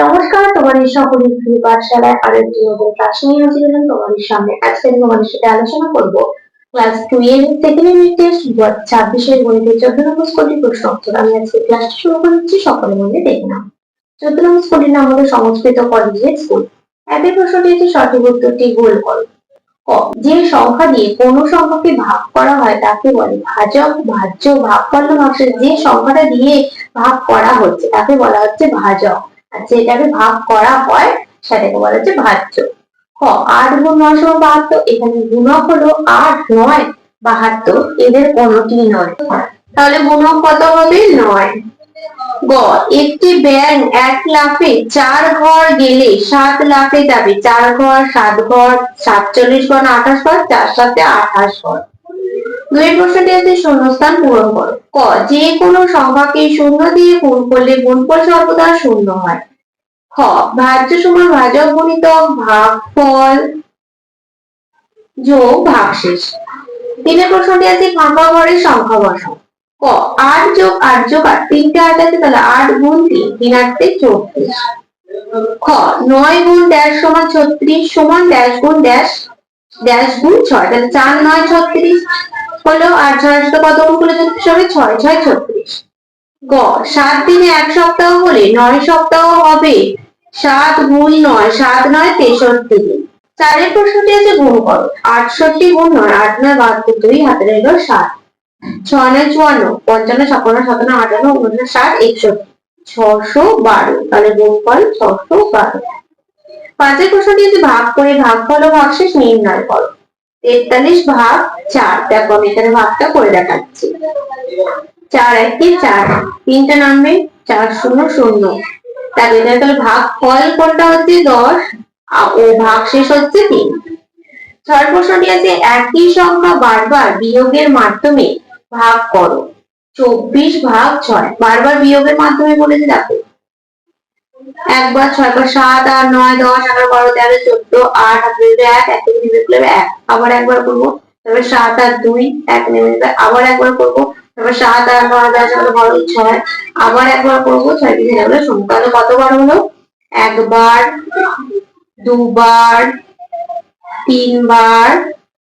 নমস্কার, তোমাদের সকলের প্রিয় পাঠশালায় আরেকটি নতুন ক্লাস নিয়ে হাজির হলাম তোমাদের সামনে। আজকে আমি তোমাদের সাথে আলোচনা করব ক্লাস 2 এর সেকেন্ড ইউনিট টেস্ট 2026 এর গণিতের 14 নম্বর স্কুলটি প্রশ্ন উত্তর। আমি আজকে ক্লাসটি শুরু করছি, সকলে মনে দেখে নাও। 14 নম্বর স্কুলটির নাম হলো সংস্কৃত কলেজিয়েট স্কুল। একই প্রশ্নটি হচ্ছে সঠিক উত্তরটি গোল করো। ক, যে সংখ্যা দিয়ে কোন সংখ্যাকে ভাগ করা হয় তাকে বলে ভাজক। ভাজ্য ভাগ করলে মাসের যে সংখ্যাটা দিয়ে ভাগ করা হচ্ছে তাকে বলা হচ্ছে ভাজক, আর যেটাকে ভাগ করা হয় সেটাকে বলা হচ্ছে ভাজ্য। খ, 8 গুণ 9 সমান 72। এখানে গুণক হলো 8, 9, 72, এদের কোনটি নয়, তাহলে গুণক কত হবে? 9। গ, একটি ব্যাঙ 1 লাফে 4 ঘর গেলে 7 লাফে যাবে। 4 ঘর, 7 ঘর, 47 ঘর, 28 ঘর, 4 সাথে 28 ঘর। দুই প্রশ্নটি আছে শূন্যস্থান পূরণ করো। ক, যে কোনো সংখ্যাকে শূন্য দিয়ে গুণ করলে গুণফল সর্বদা শূন্য হয়। খ, ভাজ্য সমান ভাজক গুণিতক ভাগফল যোগ ভাগশেষ। তিনের প্রশ্নটি আছে ফাঁকা ঘরের সংখ্যা বসাও। ক, 8 যোগ 8 যোগ 8, 3টে 8 আছে, তাহলে 8 গুণ 3, 3 8 34। খ, 9 গুণ ড্যাশ সমান 36 সমান ড্যাশ গুণ ড্যাশ ড্যাশ গুণ 6, তাহলে 4 9 36 হলো। আর 6 সাথে কত গুণ করলে 36 হবে? 6 6 36। গ, 7 দিনে 1 সপ্তাহ হলে 9 সপ্তাহ হবে। 7 গুণ 9, 7 9 63 দিন। চারের প্রশ্নটি আছে গুণ করো। 68 গুণ 9, 8 9 72, 2 হাতে রইল 7। 6 9 54, 55 56 57 58 59 60 61, 612, তাহলে গুণফল 612। পাঁচের প্রশ্নটি আছে ভাগ করে ভাগফল ও ভাগশেষ নির্ণয় করো। 43 ভাগ 4, দেখো আমি এখানে ভাগটা করে দেখাচ্ছি। 4 1 4, 3টে নামবে, 4 0 0, তাহলে ভাগফল কোনটা হচ্ছে 10 ও ভাগশেষ হচ্ছে 3। ছয় প্রশ্নটি আছে একই সংখ্যা বারবার বিয়োগের মাধ্যমে ভাগ করো। 24 ভাগ 6, বারবার বিয়োগের মাধ্যমে বলেছে, দেখো একবার 6 বার 7 8 9 10 11 12 13 14 8 1 1 থেকে নেমে গেলে 1, আবার একবার করব, তারপর 7 আর 2 1 নেমে যাবে, আবার একবার করব, তারপর 7 আর 9 10 11 12 6, আবার একবার করব, 6 থেকে নেমে গেলে শূন্য। তাহলে কতবার হলো? একবার, দুবার, তিনবার,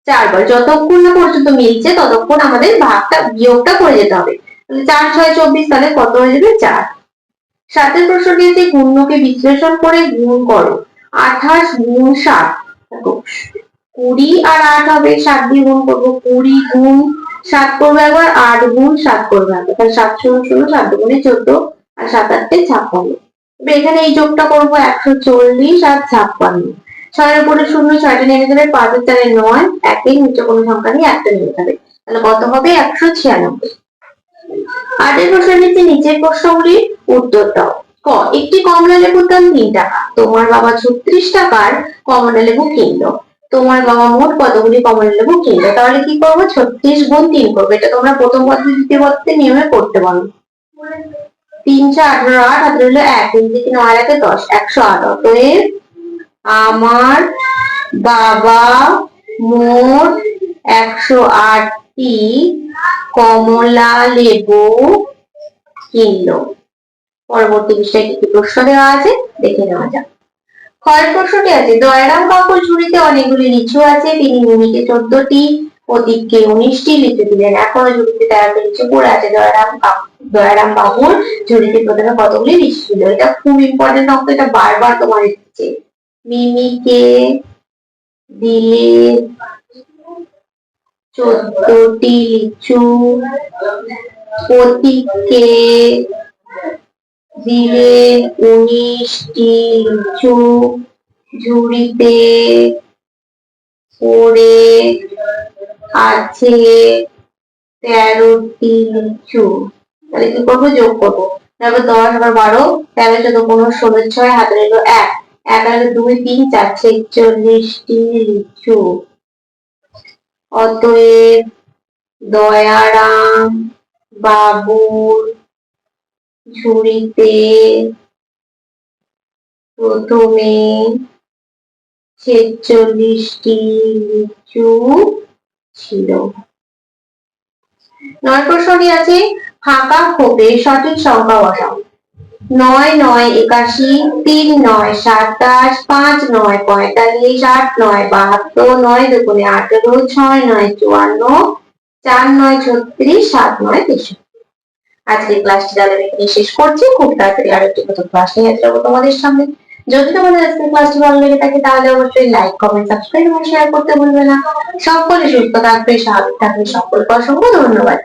চারবার। যতক্ষণ না পর্যন্ত মিলছে ততক্ষণ আমাদের ভাগটা বিয়োগটা করে যেতে হবে। তাহলে 4 6 24, তাহলে কত হয়ে যাবে? 4। সাতের প্রশ্নটি আছে গুণকে বিশ্লেষণ করে গুণ করো। 28 গুণ 7, 20 আর 8 হবে, 7 দিয়ে গুণ করবো। 20 গুণ 7 করবো একবার, 8 গুণ 7 করবো একবার, তাহলে 7 0 0, 7 গুণে 14 আর 7 8 56। এখানে এই যোগটা করবো 140 আর 56। 6 উপরে 0, 6টা নেমে যাবে, 5 আর 4 9, 1 এর নিচে কোনো সংখ্যা নেই, একটা নেমে যাবে, তাহলে কত হবে? 196। আটের প্রশ্নের নিচের প্রশ্নগুলির উত্তর দাও। ক, একটি কমলা লেবুর দাম 3 টাকা। তোমার বাবা 36 টাকার কমলা লেবু কিনলো। তোমার বাবা মোট কতগুলি কমলা লেবু কিনলো? তাহলে কি করবো? 36 গুণ 3 করবো। এটা তোমরা প্রথম পদ্ধতি দ্বিতীয় পদ্ধতি নিয়মে করতে পারো। 3 4 18 8 হাতে রইল 1, 3 থেকে 9 1 10, 108। অতএব আমার বাবা মোট 108টি কমলা লেবু কিনলো। পরবর্তী বিষয়ে কি প্রশ্ন দেওয়া আছে দেখে নেওয়া যাক। ক্ষয়ের প্রশ্নটি আছে দয়ারাম কাকুর ঝুড়িতে অনেকগুলি লিচু আছে। তিনি ভূমিকে 14টি, প্রদীপকে 19টি লিচু দিলেন। এখনো ঝুড়িতে 13টি লিচু পড়ে আছে। দয়ারাম বাবুর ঝুড়িতে প্রথমে কতগুলি লিচু ছিল? এটা খুব ইম্পর্টেন্ট অঙ্ক, এটা বারবার তোমার এসেছে। মিমিকে দিলে 14টি লিচু, প্রতীককে দিলে 19টি লিচু, ঝুড়িতে পড়ে আছে 13টি লিচু। তাহলে কি করবো? যোগ করবো। তারপর 10 আবার 12, 13 14 15 16 6, হাতে রইল 1, 1 আর 2 3 4, 46টি লিচু। অতএব দয়ারাম বাবুর ঝুড়িতে প্রথমে 46টি লিচু ছিল। 9 প্রশ্নটি আছে ফাঁকা খোপে সঠিক সংখ্যা বসাও। নয় নয় 81, 3 9 27, 5 9 45, 8 9 72, 9 দুগুণে 18, 6 9 54, 4 9 36, 7 9 63। আজকের ক্লাসটি তাহলে এখানে শেষ করছি। খুব তাড়াতাড়ি আরেকটি নতুন ক্লাস নিয়ে আসবো তোমাদের সামনে। যদি তোমাদের আজকের ক্লাসটি ভালো লেগে থাকে তাহলে অবশ্যই লাইক, কমেন্ট, সাবস্ক্রাইব এবং শেয়ার করতে ভুলবে না। সকলে সুস্থ থাকবে, স্বাভাবিক থাকবে। সকলকে অসংখ্য ধন্যবাদ।